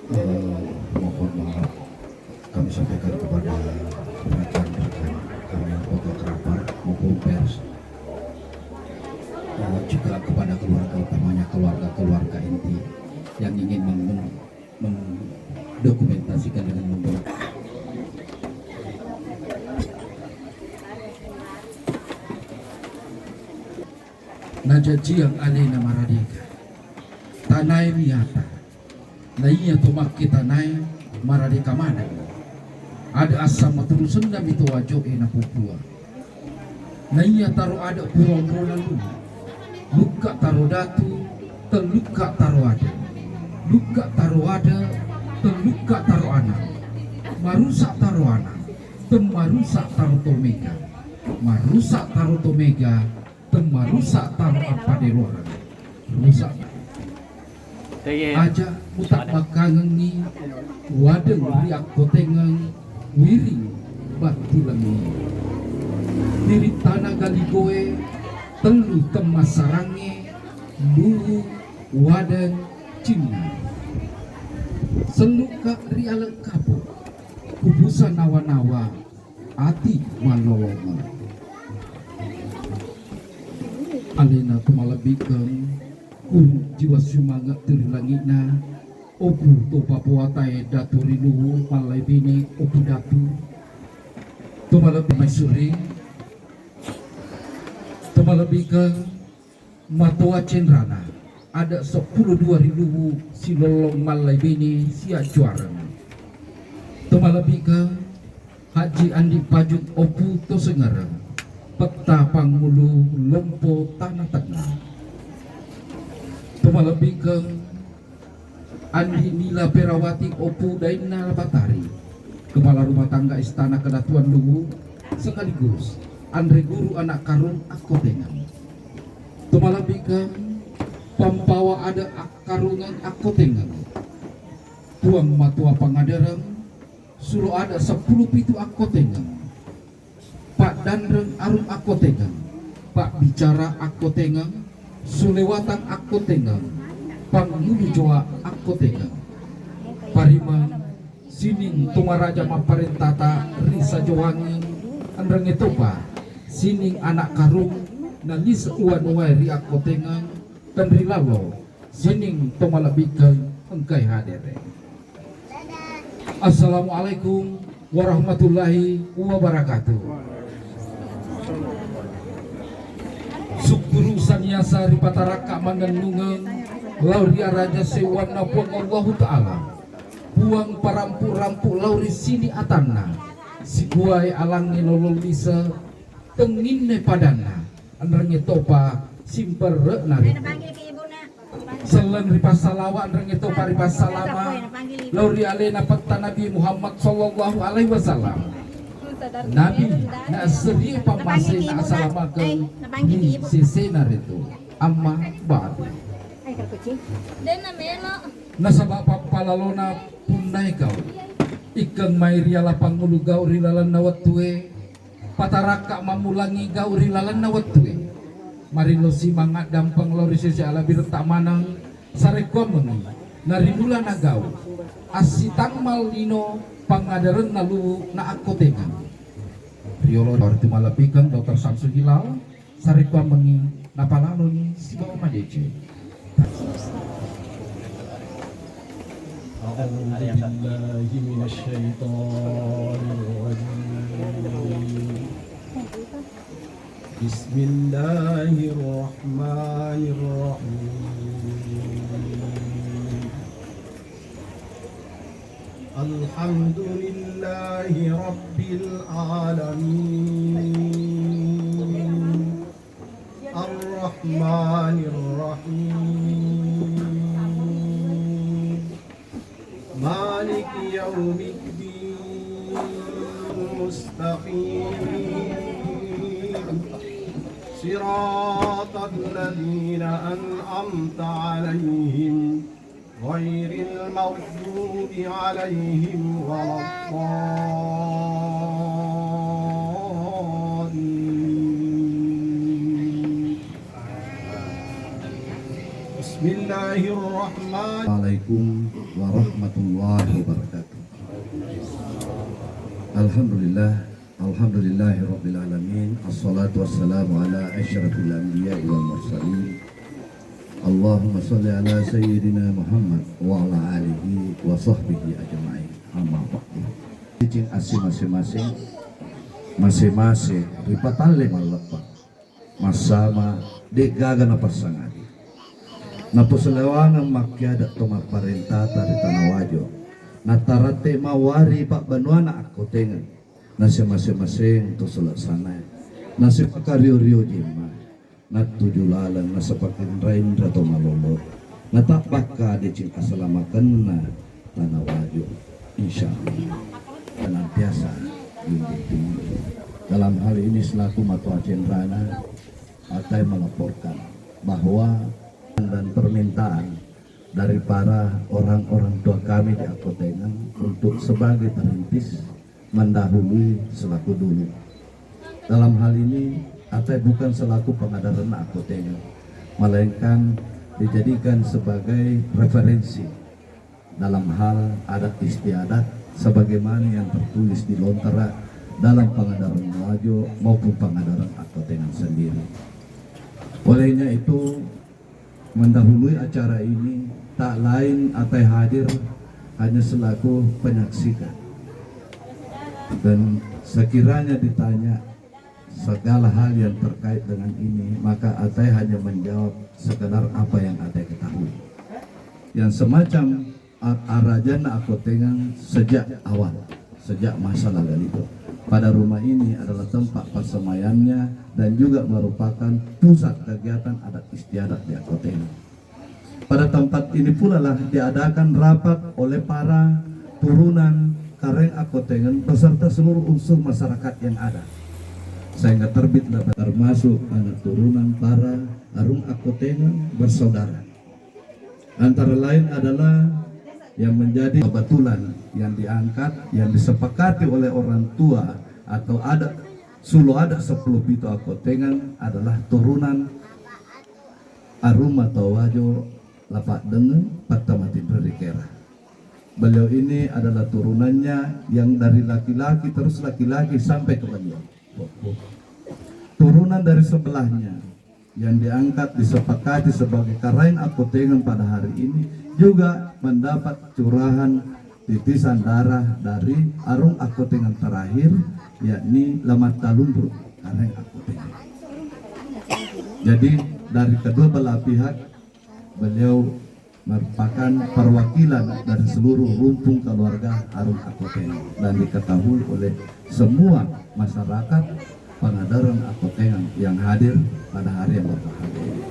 Mohon maaf kami sampaikan kepada rekan-rekan kami fotografer maupun pers, juga kepada keluarga, utamanya keluarga inti yang ingin mendokumentasikan dengan membuat najaji yang alena maradika tanai miata na iya tumak kita nai maradika mana ada asam terusan dan itu wajo na pupua na iya taruh ada pura-pura lalu luka taruh datu terluka taruh ada luka taruh ada terluka taruh anak marusak taruh anak temarusak taruh tomega marusak taruh tomega temarusak taruh apa di luar rusak aja mutak makangengi wadeng riak kotengang wiring batu lengi diri tanah galigoe telu temasarange luhu wadeng cina seluka rialek kapuk kubusan nawa-nawa ati malolongan alena tumalabikeng jiwa semangat dari langitna opu to Papua tai daturi luhu malai bini opu datu tumalabik maisuri tumalabikeng matua cenrana ada 10 ribu si lolong malai bini sia juara tumalabikeng Haji Andi Pajut opu to sengarang peta pangmulu lompo tanah tengah tumalabikeng Andi Nila Perawati opu Daina Batari kepala rumah tangga Istana Kedatuan Luwu sekaligus Andre Guru anak karun akotengan tumalabikeng pampawa ada akarungan akotengan tuang matua pangadereng suruh ada 10 pitu akotengan Pak Dandreng arum akotengan Pak bicara akotengan sulewatan akotengan panglulu joa akotengan parima sining tumaraja maparentata risa jowangi andreng etopa sining anak karung na lisa uan ri akotengan dan rilalo sining tumalabikeng engkai hadere. Assalamualaikum warahmatullahi wabarakatuh. Sukuru saniasa ripataraka mandanungan lauria raja sewana puang Allah Ta'ala buang parampu-rampu lauri sini atanna si buai alangi lolol lisa tenginne padana andrange topa simper nari selen ripasalawa andrange topa ripasalama lauri alena peta Nabi Muhammad sallallahu alaihi wasallam Nabi na seri pamase na asalamakan di sesenar itu amma ba'd nasa bapak palalona punay kau ikang may riala pangulu gaw rilalan nawat tuwe pataraka mamulangi gaw rilalan nawat tuwe marino si mangat dampang lori sisi alabir tamanang sarekwa mengi narimula nagaw asitang malino pangadaran nalu na akotengan riolo dorti malapikang Dr. Samsu Hilal sarekwa mengi napalaloni si bawa madece. أعوذ بالله من الشيطان الرجيم بسم الله الرحمن الرحيم الحمد لله رب العالمين الرحمن الرحيم مالك يوم الدين مستقيم صراط الذين أنعمت عليهم غير المغضوب عليهم ولا الضالين بسم Bismillahirrahmanirrahim. Assalamualaikum warahmatullahi wabarakatuh. Alhamdulillahirabbil alamin. Assalatu wassalamu ala asyrafil anbiya'i wal mursalin. Allahumma shalli ala sayyidina Muhammad wa ala alihi wa sahbihi ajma'in. Amma ba'du. Cicing asih masing-masing ripatale malepa. Masama degaga na pasangadi. Naposelewangan makyada toma parenta dari tanah wajo. Natarate mawari pak banuana aku tengen. Nasi masing-masing tu selaksana. Nasi pakario-rio jema. Natuju lalang nasapakin raindra to malolo. Natak baka dicing asalamakan na tanah wajo. Insyaallah. Senantiasa tinggi. Dalam hal ini selaku Matua Cendrana akan melaporkan bahwa dan permintaan dari para orang-orang tua kami di Akotengan untuk sebagai perintis mendahului selaku dulu. Dalam hal ini Atai bukan selaku pengadaran Akotengan, melainkan dijadikan sebagai referensi dalam hal adat istiadat sebagaimana yang tertulis di Lontara dalam pengadaran Wajo maupun pengadaran Akotengan sendiri. Olehnya itu mendahului acara ini tak lain Atai hadir hanya selaku penyaksikan, dan sekiranya ditanya segala hal yang terkait dengan ini maka Atai hanya menjawab sekedar apa yang Atai ketahui. Yang semacam Arajana Akotengan sejak awal, sejak masa lalu itu pada rumah ini adalah tempat persemayannya dan juga merupakan pusat kegiatan adat istiadat di Akotengan. Pada tempat ini pula lah diadakan rapat oleh para turunan Kareng Akotengan beserta seluruh unsur masyarakat yang ada, sehingga terbitlah termasuk anak turunan para Arung Akotengan bersaudara. Antara lain adalah yang menjadi kebetulan yang diangkat, yang disepakati oleh orang tua atau ada Sulo ada 10 pitu Akotengan adalah turunan Arum atau Wajo Lapak Dengen Patamati Berikera. Beliau ini adalah turunannya yang dari laki-laki terus laki-laki sampai ke beliau. Turunan dari sebelahnya yang diangkat disepakati sebagai Karaeng Akotengan pada hari ini juga mendapat curahan titisan darah dari Arung Akotengan terakhir, yakni Lamat Talundru Karaeng Akotengan. Jadi dari kedua belah pihak beliau merupakan perwakilan dari seluruh rumpun keluarga Arung Akotengan dan diketahui oleh semua masyarakat pengadaran Akotengan yang hadir pada hari yang berbahagia ini.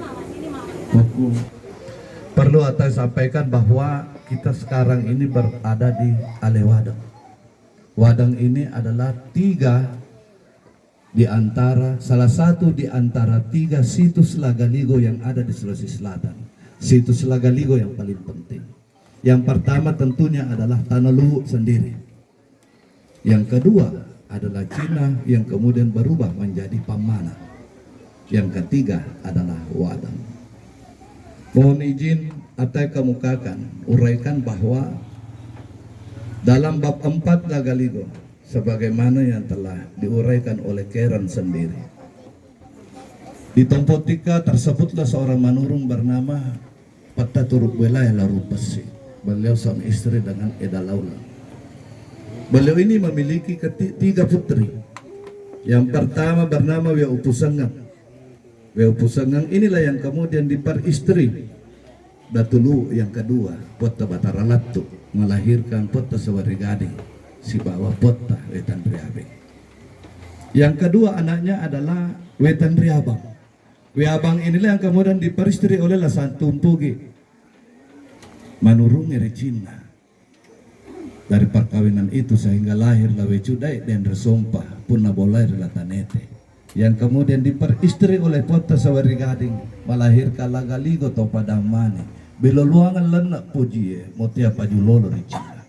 Perlu Atai sampaikan bahwa kita sekarang ini berada di Ale Wadang. Wadang ini adalah salah satu di antara 3 situs Lagaligo yang ada di Sulawesi Selatan. Situs Lagaligo yang paling penting. Yang pertama tentunya adalah Tanah Luhuk sendiri. Yang kedua adalah Cina yang kemudian berubah menjadi Pamana. Yang ketiga adalah Wadang. Mohon izin Atai kemukakan, uraikan bahwa dalam bab 4 Lagaligo sebagaimana yang telah diuraikan oleh Keren sendiri, di tempat 3 tersebutlah seorang manurung bernama Pata Turuk Wilayah Larupesi. Beliau suami istri dengan Eda Laula. Beliau ini memiliki 3 putri. Yang pertama bernama Wea Upusengang. Wea Upusengang inilah yang kemudian diperistri Datulu. Yang kedua Pota Batara Latu melahirkan Pota Sawari Gading si bawa Pota Wetan Riabe. Yang kedua anaknya adalah Wetan Riabang. Wiabang inilah yang kemudian diperistri oleh Lasantun Pugi Manurung Eri Cina. Dari perkawinan itu sehingga lahirlah Wecudai dan Resompah pun nabolai Relatanete, yang kemudian diperistri oleh Pota Sawari Gading melahirkan Lagaligo atau Padang Mane Beloluangan Lenak Pujie Motia Pajulolo di Cina.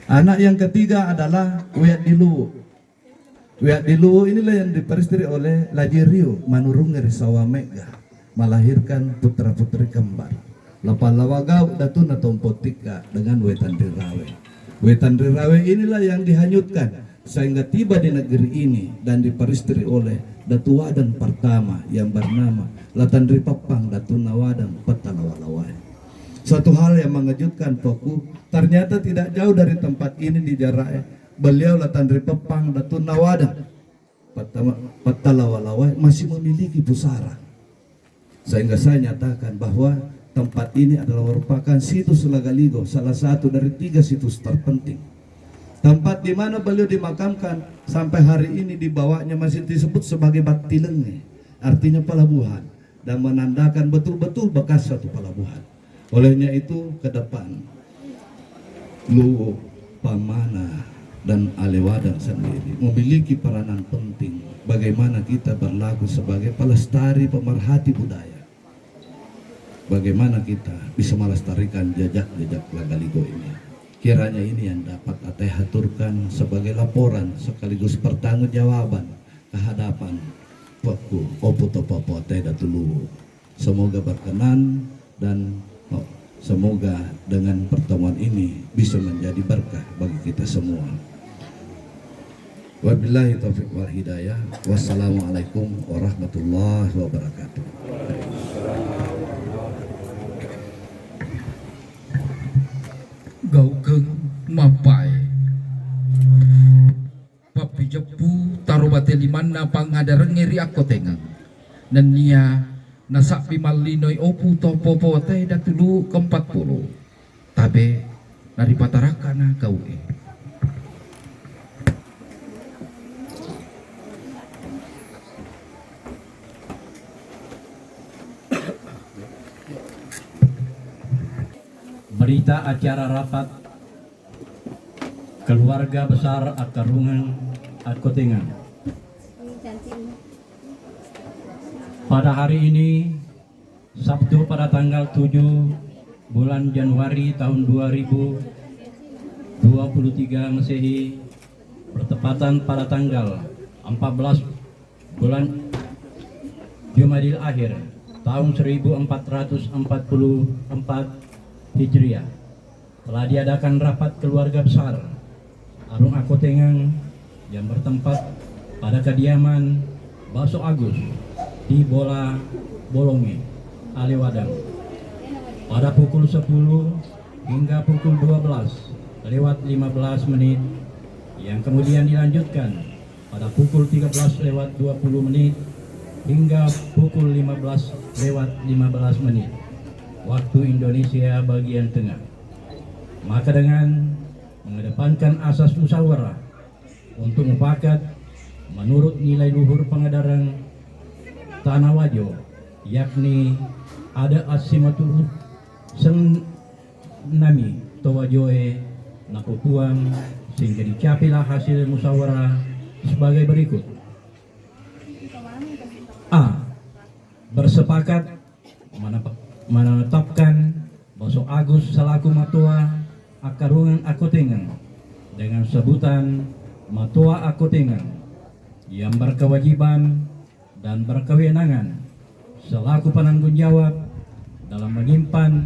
Anak yang ketiga adalah Wiat Dilu. Wiat Dilu inilah yang diperistri oleh Lajirio Manurung Eri Sawamega melahirkan putra-putri kembar. Lapalawagau datu na tompotika dengan Wetan Rirawe. Wetan Rirawe inilah yang dihanyutkan sehingga tiba di negeri ini dan diperistri oleh Datu Wadan pertama yang bernama Latandri Papang Datu Nawadan Petalawalawai. Suatu hal yang mengejutkan Poku, ternyata tidak jauh dari tempat ini di Jarai, beliau Latandri Papang Datu Nawadan Petalawalawai masih memiliki pusara. Sehingga saya nyatakan bahwa tempat ini adalah merupakan situs Lagaligo, salah satu dari 3 situs terpenting. Tempat di mana beliau dimakamkan sampai hari ini dibawanya masih disebut sebagai Batilenge, artinya pelabuhan, dan menandakan betul-betul bekas satu pelabuhan. Olehnya itu ke depan Luwu, Pamana, dan Alewadan sendiri memiliki peranan penting bagaimana kita berlaku sebagai pelestari pemerhati budaya. Bagaimana kita bisa melestarikan jejak-jejak Lagaligo ini. Kiranya ini yang dapat Ateh haturkan sebagai laporan sekaligus pertanggungjawaban kehadapan Poku Oputopopo Ateh Datulu. Semoga berkenan dan semoga dengan pertemuan ini bisa menjadi berkah bagi kita semua. Wabillahi taufiq wal hidayah. Wassalamualaikum warahmatullahi wabarakatuh. Gaukeng mapai papi jepu tarobate limanna pangadareng ngeri ako tengang dan nia nasapi malinoi opu topopo teh datulu ke-40 tabe dari patarakana kau Berita acara rapat keluarga besar Akarungan Akotengan. Pada hari ini Sabtu pada tanggal 7 bulan Januari tahun 2023 Masehi bertepatan pada tanggal 14 bulan Jumadil Akhir tahun 1444 Hijriah telah diadakan rapat keluarga besar Arung Akotengan yang bertempat pada kediaman Baso Agus di Bola Bolonge, Alewadang pada pukul 10 hingga pukul 12:15 yang kemudian dilanjutkan pada pukul 13:20 hingga pukul 15:15 waktu Indonesia bagian tengah. Maka dengan mengedepankan asas musyawarah untuk mufakat menurut nilai luhur pengadarang Tanah Wajo, yakni ada asimatul senami towajoe napupuang, sehingga dicapailah hasil musyawarah sebagai berikut. A. Bersepakat menetapkan Baso Agus selaku Matua Akarungan Akotengan dengan sebutan Matua Akotengan yang berkewajiban dan berkewenangan selaku penanggung jawab dalam menyimpan,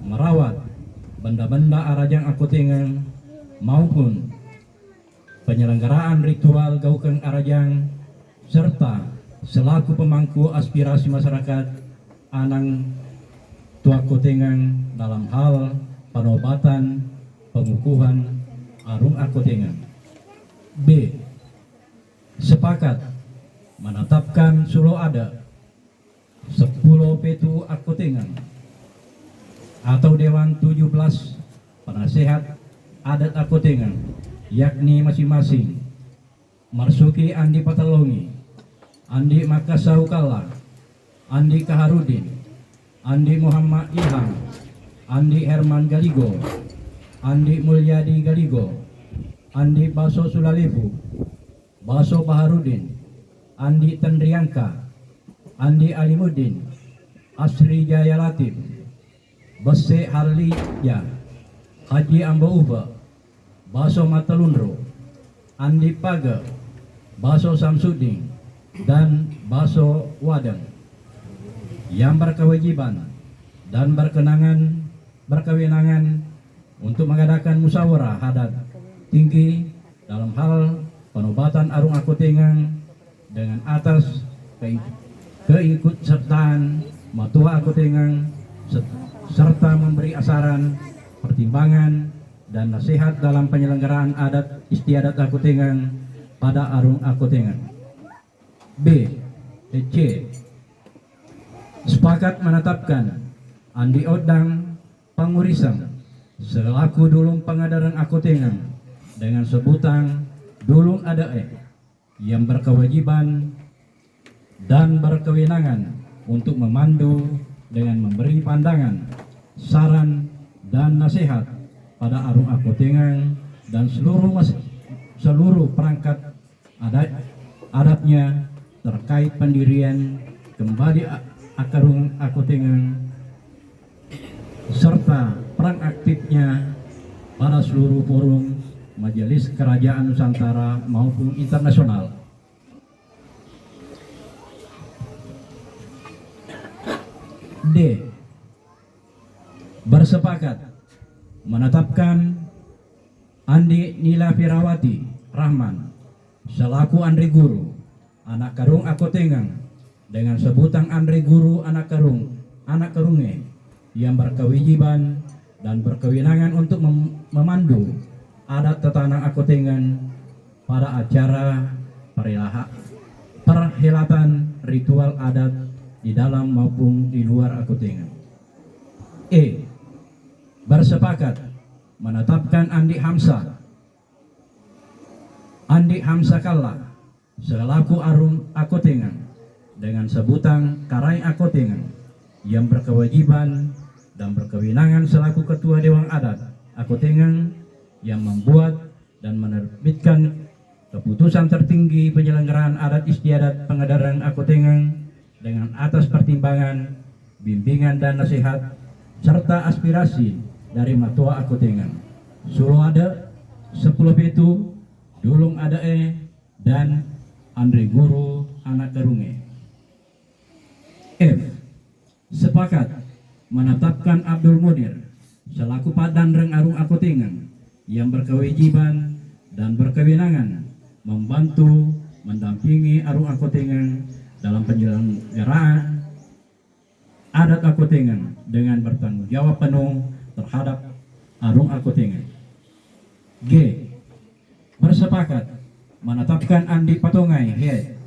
merawat benda-benda Arajang Akotengan maupun penyelenggaraan ritual Gaukeng Arajang serta selaku pemangku aspirasi masyarakat Anang Tua Akotengan dalam hal penobatan pengukuhan Arung Akotengan. B. Sepakat menetapkan Sulo Ada 10 Petu Akotengan atau Dewan 17 Penasehat Adat Akotengan, yakni masing-masing Marsuki Andi Patalongi, Andi Makasaukala, Andi Kaharudin, Andi Muhammad Ilham, Andi Herman Galigo, Andi Mulyadi Galigo, Andi Baso Sulalevu, Baso Baharudin, Andi Tendriangka, Andi Alimuddin, Asri Jaya Latif, Bese Harlija, Haji Ambo Uba, Baso Matalunro, Andi Paga, Baso Samsudin, dan Baso Wadang. yang berkewajiban dan berkewenangan untuk mengadakan musyawarah adat tinggi dalam hal penobatan Arung Akutingan dengan atas keikutsertaan Matua Akutingan serta memberi asaran, pertimbangan, dan nasihat dalam penyelenggaraan adat istiadat Akutingan pada Arung Akutingan. B. C. Sepakat menetapkan Andi Odang Pangurisang selaku Dulung Pangadarang Akutingan dengan sebutan Dulung Adae yang berkewajiban dan berkewenangan untuk memandu dengan memberi pandangan, saran, dan nasihat pada Arung Akutingan dan seluruh perangkat adatnya terkait pendirian kembali Akarung Akutingan serta peran aktifnya pada seluruh forum Majelis Kerajaan Nusantara maupun internasional. D. Bersepakat menetapkan Andi Nila Firawati Rahman selaku Andri Guru anak Karung Akutingan dengan sebutan Andri Guru anak Karunge yang berkewajiban dan berkewenangan untuk memandu adat tetanang Akutingan pada acara perhelatan ritual adat di dalam maupun di luar Akutingan. E. Bersepakat menetapkan Andi Hamsa Kalla selaku Arung Akutingan dengan sebutan Karai Akutingan yang berkewajiban dan berkewenangan selaku Ketua Dewan Adat Akutingan yang membuat dan menerbitkan keputusan tertinggi penyelenggaraan adat istiadat Pangadarang Akutingan dengan atas pertimbangan, bimbingan dan nasihat serta aspirasi dari Matua Akutingan, Suloada, 10 Petu, Dulung Adae, dan Andri Guru anak Karunge. F. Sepakat menetapkan Abdul Munir selaku Padanreng Arung Akutingan yang berkewajiban dan berkewenangan membantu mendampingi Arung Akutingan dalam penyelenggaraan adat Akutingan dengan bertanggung jawab penuh terhadap Arung Akutingan. G. Bersepakat menetapkan Andi Patongai Head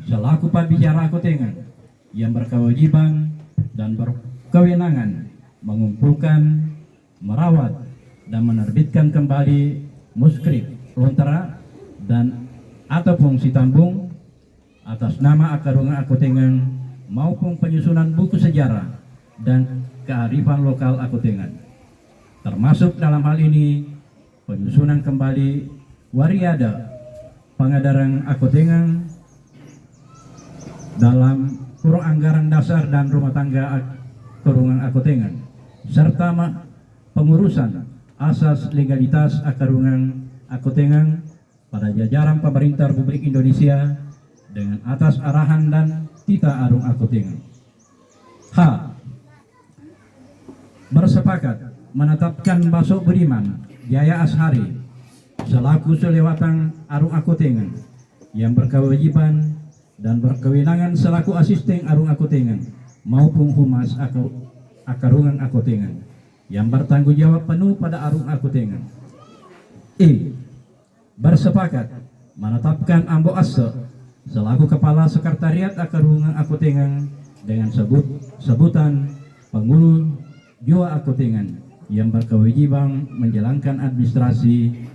selaku Pembicara Akutingan yang berkewajiban dan berkewenangan mengumpulkan, merawat, dan menerbitkan kembali muskrip lontara dan ataupun sitambung atas nama Akarungan Akutingan maupun penyusunan buku sejarah dan kearifan lokal Akutingan, termasuk dalam hal ini penyusunan kembali Wariada Pangadarang Akutingan dalam kurung anggaran dasar dan rumah tangga Akarungan Akutingan serta pengurusan asas legalitas Akarungan Akutingan pada jajaran pemerintah Republik Indonesia dengan atas arahan dan tita Arung Akutingan. H. Bersepakat menetapkan Baso Budiman Jaya Ashari selaku Selewatang Arung Akutingan yang berkewajiban dan berkewenangan selaku asisten Arung Akutingan maupun Humas Akarungan Akutingan yang bertanggung jawab penuh pada Arung Akutingan. E. Bersepakat menetapkan Ambo Asse selaku Kepala Sekretariat Akarungan Akutingan dengan sebutan Pengulu Jua Akutingan yang berkewajiban menjalankan administrasi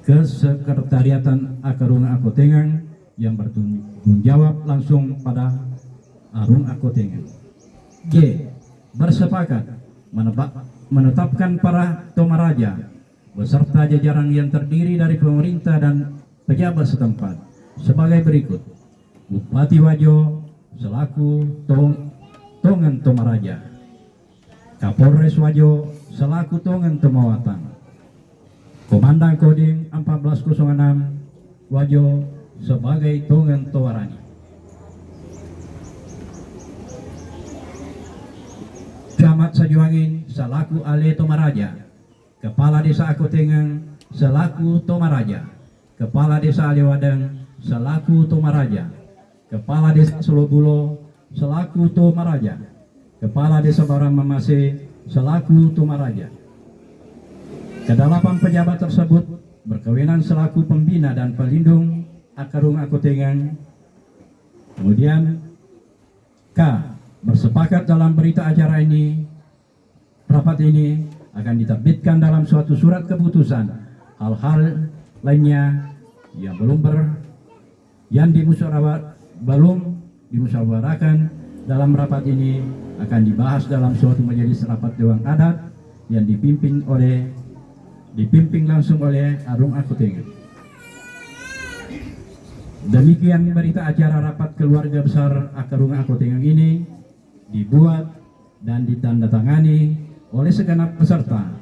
Kesekretariatan Akarungan Akutingan yang bertanggung jawab langsung pada Arung Akutingan. G. Bersepakat menetapkan para Tomaraja beserta jajaran yang terdiri dari pemerintah dan pejabat setempat sebagai berikut: Bupati Wajo selaku Tongan Tomaraja, Kapolres Wajo selaku Tongan Tomawatang, Komandan Kodim 1406 Wajo sebagai Tongan Towarani. Muhammad Sajuangin selaku Ale Tomaraja, Kepala Desa Akotengang selaku Tomaraja, Kepala Desa Alewadang selaku Tomaraja, Kepala Desa Solobulo selaku Tomaraja, Kepala Desa Barang Mamase selaku Tomaraja. Kedelapan pejabat tersebut berkewenangan selaku pembina dan pelindung Akarung Akotengang. Kemudian K. Bersepakat dalam berita acara ini, rapat ini akan diterbitkan dalam suatu surat keputusan. Hal-hal lainnya yang belum dimusyawarahkan dalam rapat ini akan dibahas dalam suatu majelis rapat Dewan Adat yang dipimpin langsung oleh Arung Akotengang. Demikian berita acara rapat keluarga besar Akarung Akotengang ini dibuat dan ditandatangani oleh segenap peserta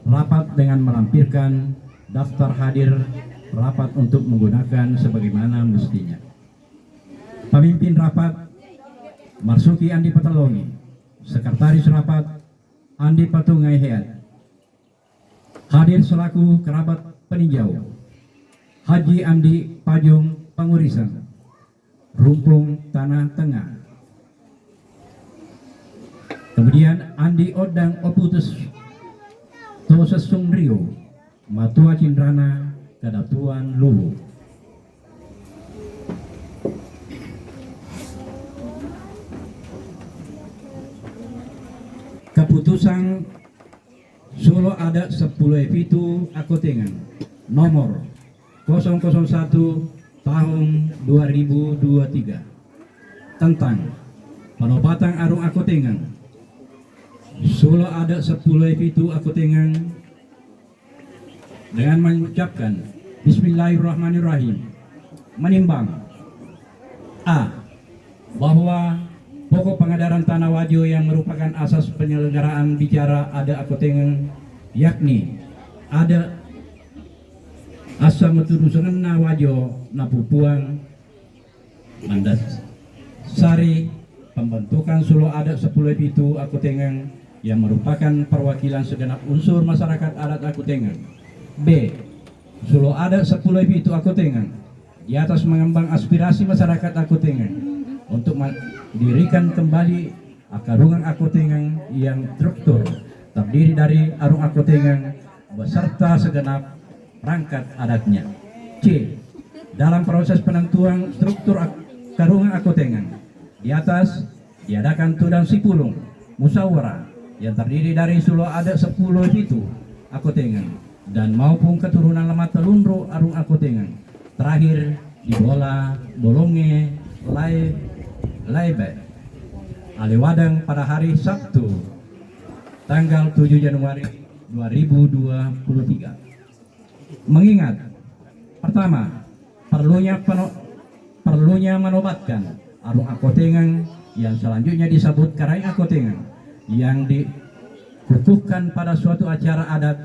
rapat dengan melampirkan daftar hadir rapat untuk menggunakan sebagaimana mestinya. Pemimpin rapat Marsuki Andi Patelongi, Sekretaris Rapat Andi Patungai Head, hadir selaku kerabat peninjau Haji Andi Pajung Pangurisan, Rumpung Tanah Tengah. Kemudian Andi Odang Oputus Tosesung Rio, Matua Cindrana Kadatuan Luwu. Keputusan Solo Adat 10 Epitu Akotengang nomor 001 tahun 2023 tentang penobatan Arung Akotengang. Solo Adat 10 Epitu Akotengang dengan mengucapkan Bismillahirrahmanirrahim menimbang A. Bahwa pokok pengadaan tanah wajo yang merupakan asas penyelenggaraan bicara Adat Akotengang, yakni ada asa metudusan na wajo na pupuang mandat sari pembentukan Solo Adat 10 Epitu Akotengang yang merupakan perwakilan segenap unsur masyarakat adat Akotengang. B. Solo Adat 10 Epitu Akotengang di atas mengembang aspirasi masyarakat Akotengang untuk mendirikan kembali Akarungan Akotengang yang struktur terdiri dari Arung Akotengang beserta segenap perangkat adatnya. C. Dalam proses penentuan struktur Akarungan Akotengang di atas diadakan tudang sipulung musyawarah yang terdiri dari Solo Adat 10 Epitu Akotengang dan maupun keturunan Lemat Telunro Arung Akotengang. Terakhir di Bola Bolonge Laibe Alewadang pada hari Sabtu tanggal 7 Januari 2023. Mengingat pertama, perlunya menobatkan Arung Akotengang yang selanjutnya disebut Karaing Akotengang yang dikukuhkan pada suatu acara adat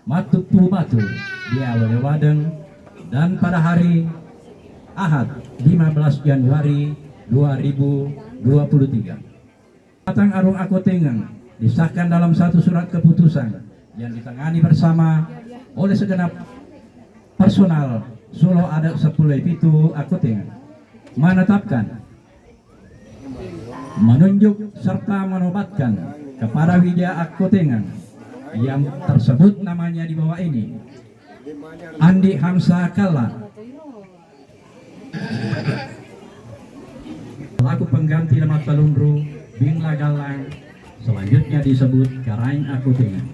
Matuk Pubatu di Alewadang dan pada hari Ahad 15 Januari 2023. Batang Arung Akotengang disahkan dalam satu surat keputusan yang ditangani bersama oleh segenap personal Solo Adat 10 Epitu Akotengang, menetapkan, menunjuk serta menobatkan kepada Widya Akotengang yang tersebut namanya di bawah ini Andi Hamsa Kalla selaku pengganti Lemat Telunro Bingla Galang, selanjutnya disebut Karaing Akotengang.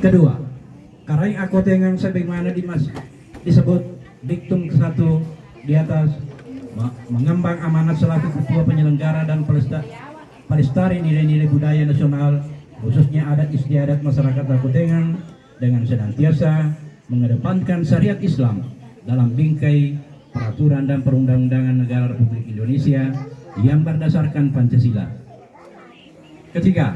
Kedua, Karaing Akotengang sebagaimana disebut diktum ke-1 di atas mengembang amanat selaku ketua penyelenggara dan pelestari nilai-nilai budaya nasional khususnya adat istiadat masyarakat Akotengang dengan senantiasa mengedepankan syariat Islam dalam bingkai peraturan dan perundang-undangan negara Republik Indonesia yang berdasarkan Pancasila. Ketiga,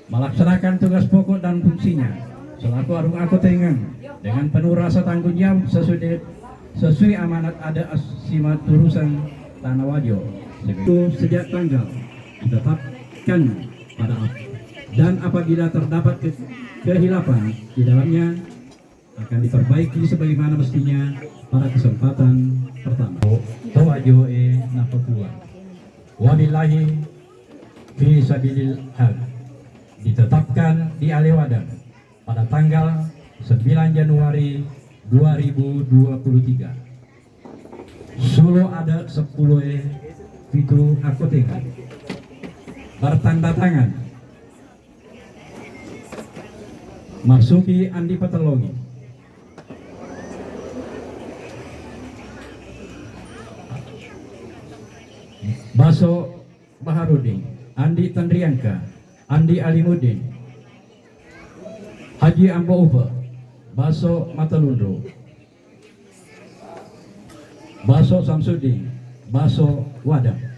melaksanakan tugas pokok dan fungsinya selaku Arung Akotengang dengan penuh rasa tanggung jawab sesuai amanat adat Asimat Turusan Tanah Wajo Itu sejak tanggal ditetapkan pada dan apabila terdapat kehilapan di dalamnya akan diperbaiki sebagaimana mestinya pada kesempatan pertama. Tawajoe napatua. Wabillahi fi sabilil haq. Ditetapkan di Alewadan pada tanggal 9 Januari 2023. Solo ada 10 itu akotengan bertanda tangan Marsuki Andi Patelongi, Baso Baharudin, Andi Tandriangka, Andi Alimuddin, Haji Ambo Upa, Baso Matalundro, Baso Samsudin, Baso Wadam.